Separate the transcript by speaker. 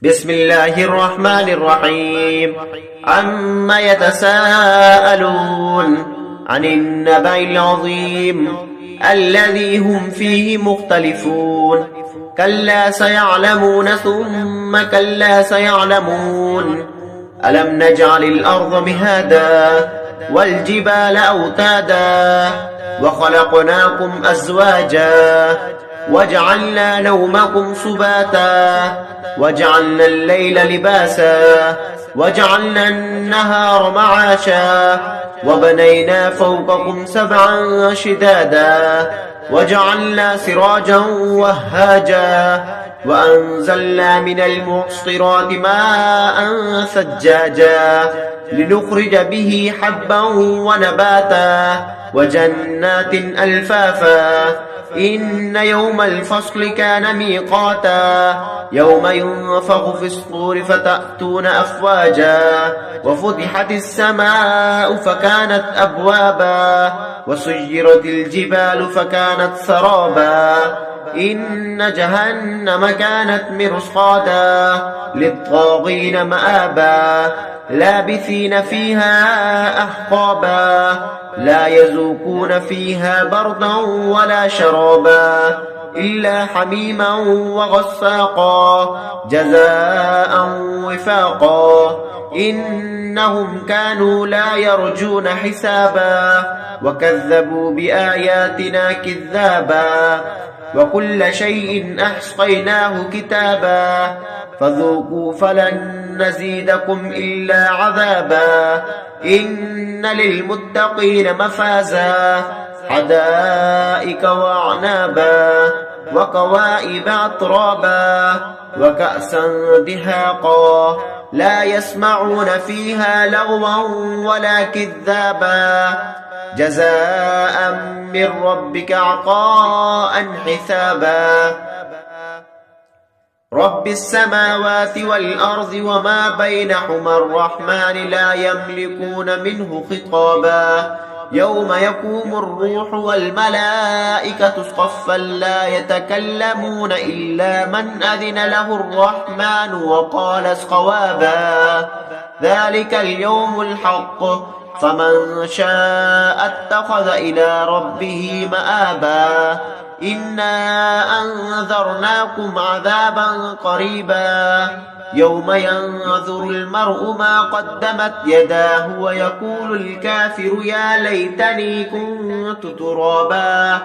Speaker 1: بسم الله الرحمن الرحيم عما يتساءلون عن النبأ العظيم الذي هم فيه مختلفون كلا سيعلمون ثم كلا سيعلمون ألم نجعل الأرض مهادا والجبال أوتادا وخلقناكم أزواجا وجعلنا نومكم سباتا وجعلنا الليل لباسا وجعلنا النهار معاشا وبنينا فوقكم سبعا شدادا وجعلنا سراجا وهاجا وأنزلنا من المعصرات ماء ثجاجا لنخرج به حبا ونباتا وجنات ألفافا إن يوم الفصل كان ميقاتا يوم ينفخ في الصور فتأتون أفواجا وفتحت السماء فكانت أبوابا وسيرت الجبال فكانت سرابا إن جهنم كانت مرصادا للطاغين مآبا لابثين فيها أحقابا لا يذوقون فيها بردا ولا شرابا إلا حميما وغساقا جزاء وفاقا إنهم كانوا لا يرجون حسابا وكذبوا بآياتنا كذابا وكل شيء أحصيناه كتابا فذوقوا فلن نزيدكم إلا عذابا إن للمتقين مفازا حدائق وأعنابا وكواعب أترابا وكأسا دهاقا لا يسمعون فيها لغوا ولا كذابا جزاء من ربك عطاء حسابا رب السماوات والأرض وما بينهما الرحمن لا يملكون منه خطابا يوم يقوم الروح والملائكة صفا لا يتكلمون إلا من أذن له الرحمن وقال صوابا ذلك اليوم الحق فمن شاء اتخذ إلى ربه مآبا إنا أنذرناكم عذابا قريبا يوم ينظر المرء ما قدمت يداه ويقول الكافر يا ليتني كنت ترابا